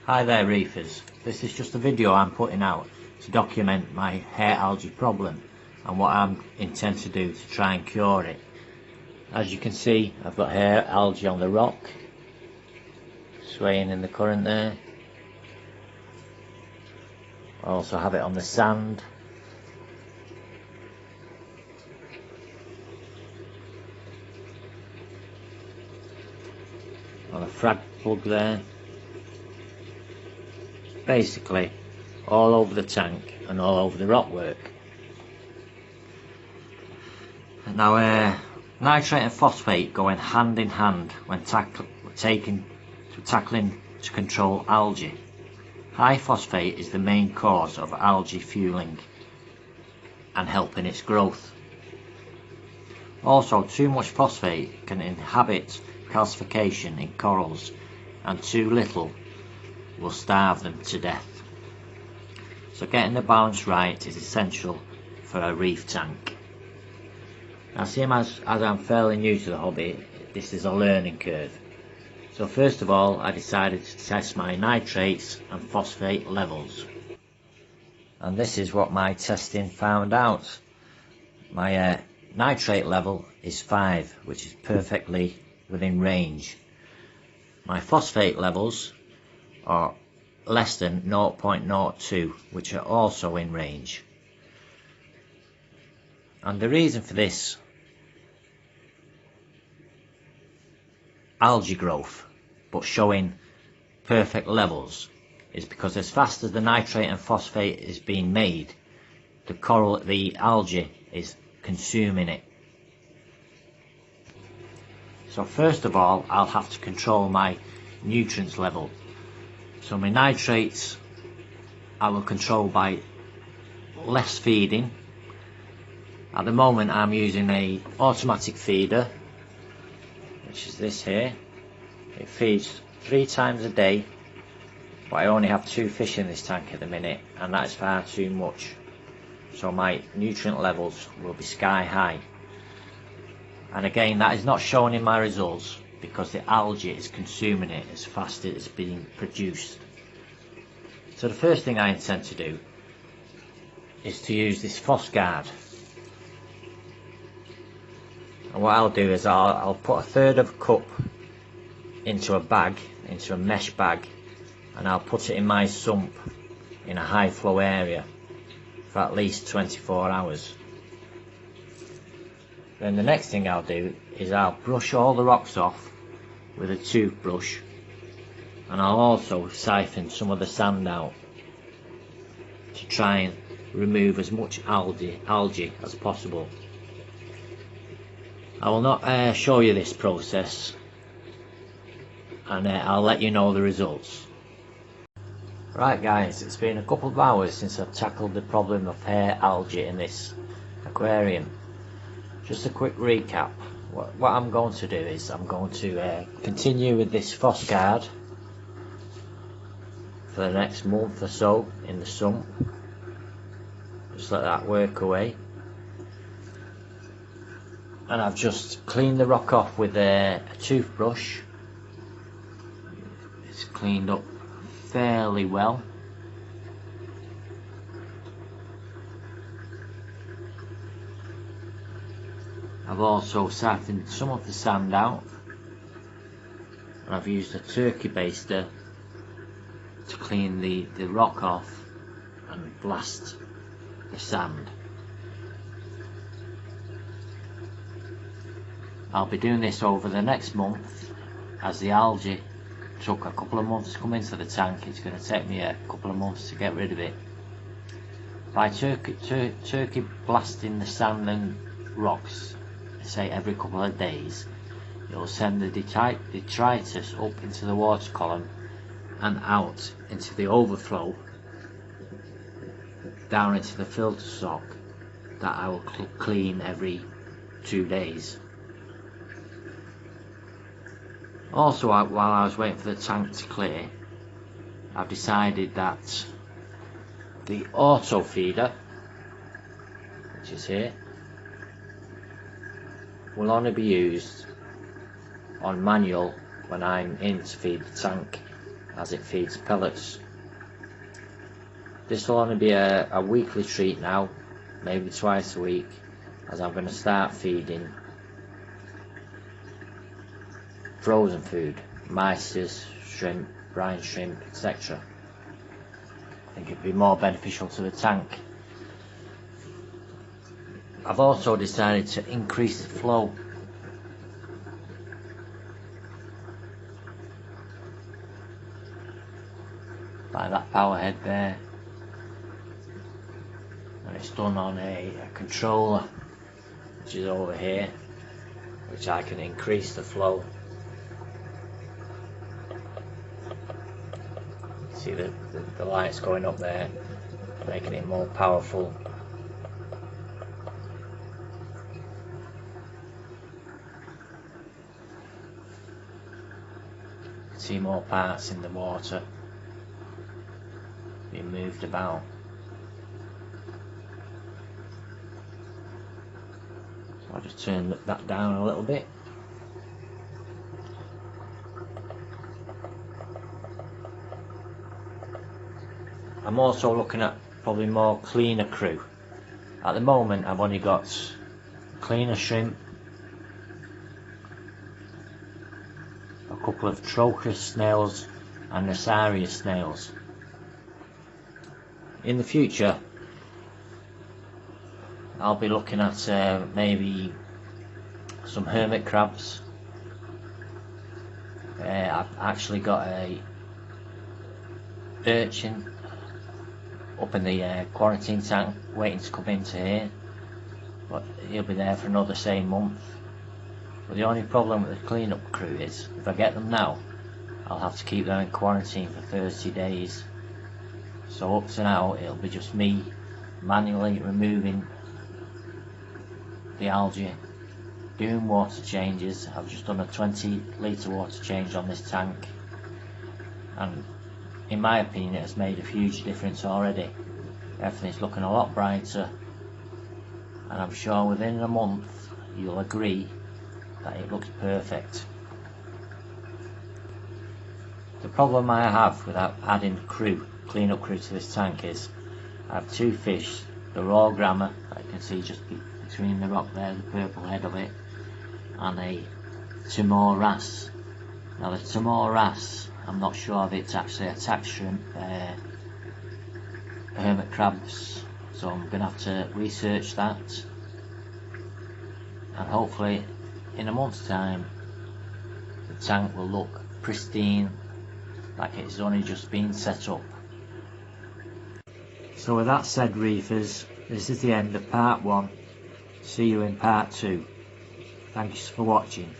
Hi there reefers, this is just a video I'm putting out to document my hair algae problem and what I intend to do to try and cure it. As you can see, I've got hair algae on the rock, swaying in the current there. I also have it on the sand. On a frag plug there. Basically all over the tank and all over the rockwork. Now nitrate and phosphate go hand in hand when tackling to control algae. High phosphate is the main cause of algae fueling and helping its growth. Also, too much phosphate can inhibit calcification in corals, and too little will starve them to death. So getting the balance right is essential for a reef tank. Now, seeing as I'm fairly new to the hobby, this is a learning curve. So first of all, I decided to test my nitrates and phosphate levels. And this is what my testing found out. My nitrate level is 5, which is perfectly within range. My phosphate levels are less than 0.02, which are also in range. And the reason for this algae growth but showing perfect levels is because as fast as the nitrate and phosphate is being made, the algae is consuming it. So first of all, I'll have to control my nutrients level. So my nitrates I will control by less feeding. At the moment I'm using a automatic feeder, which is this here. It feeds 3 times a day, but I only have 2 fish in this tank at the minute, and that is far too much. So my nutrient levels will be sky high. And again, that is not shown in my results because the algae is consuming it as fast as it's being produced. So the first thing I intend to do is to use this Phosguard. And what I'll do is I'll put 1/3 of a cup into a bag, into a mesh bag, and I'll put it in my sump in a high flow area for at least 24 hours. Then the next thing I'll do is I'll brush all the rocks off with a toothbrush, and I'll also siphon some of the sand out to try and remove as much algae as possible. I will not show you this process, and I'll let you know the results. Right guys, it's been a couple of hours since I've tackled the problem of hair algae in this aquarium. Just a quick recap. What I'm going to do is I'm going to continue with this Phosguard for the next month or so in the sump. Just let that work away. And I've just cleaned the rock off with a toothbrush. It's cleaned up fairly well. I've also siphoned some of the sand out, and I've used a turkey baster to clean the rock off and blast the sand. I'll be doing this over the next month, as the algae took a couple of months to come into the tank. It's going to take me a couple of months to get rid of it. By turkey blasting the sand and rocks, say every couple of days, it will send the detritus up into the water column and out into the overflow down into the filter sock that I will clean every 2 days. Also, while I was waiting for the tank to clear, I've decided that the auto feeder, which is here, will only be used on manual when I'm in to feed the tank, as it feeds pellets. This will only be a weekly treat now, maybe twice a week, as I'm going to start feeding frozen food, mysis, shrimp, brine shrimp, etc. I think it'd be more beneficial to the tank. I've also decided to increase the flow. By that power head there, and it's done on a controller which is over here, which I can increase the flow. See the lights going up there, making it more powerful. See more parts in the water being moved about. So I'll just turn that down a little bit. I'm also looking at probably more cleaner crew. At the moment I've only got cleaner shrimp, a couple of trochus snails and Nasarius snails. In the future I'll be looking at maybe some hermit crabs. I've actually got a urchin up in the quarantine tank waiting to come into here, but he'll be there for another same month. But the only problem with the cleanup crew is if I get them now, I'll have to keep them in quarantine for 30 days. So up to now it'll be just me manually removing the algae, doing water changes. I've just done a 20 litre water change on this tank, and in my opinion it has made a huge difference already. Everything's looking a lot brighter, and I'm sure within a month you'll agree that it looks perfect. The problem I have with adding clean-up crew to this tank is I have two fish, the raw grammer that you can see just between the rock there, the purple head of it, and a Timor wrasse. Now the Timor wrasse, I'm not sure if it's actually attack shrimp, hermit crabs, so I'm going to have to research that, and hopefully in a month's time the tank will look pristine, like it's only just been set up. So with that said, reefers, this is the end of part 1. See you in part 2. Thanks for watching.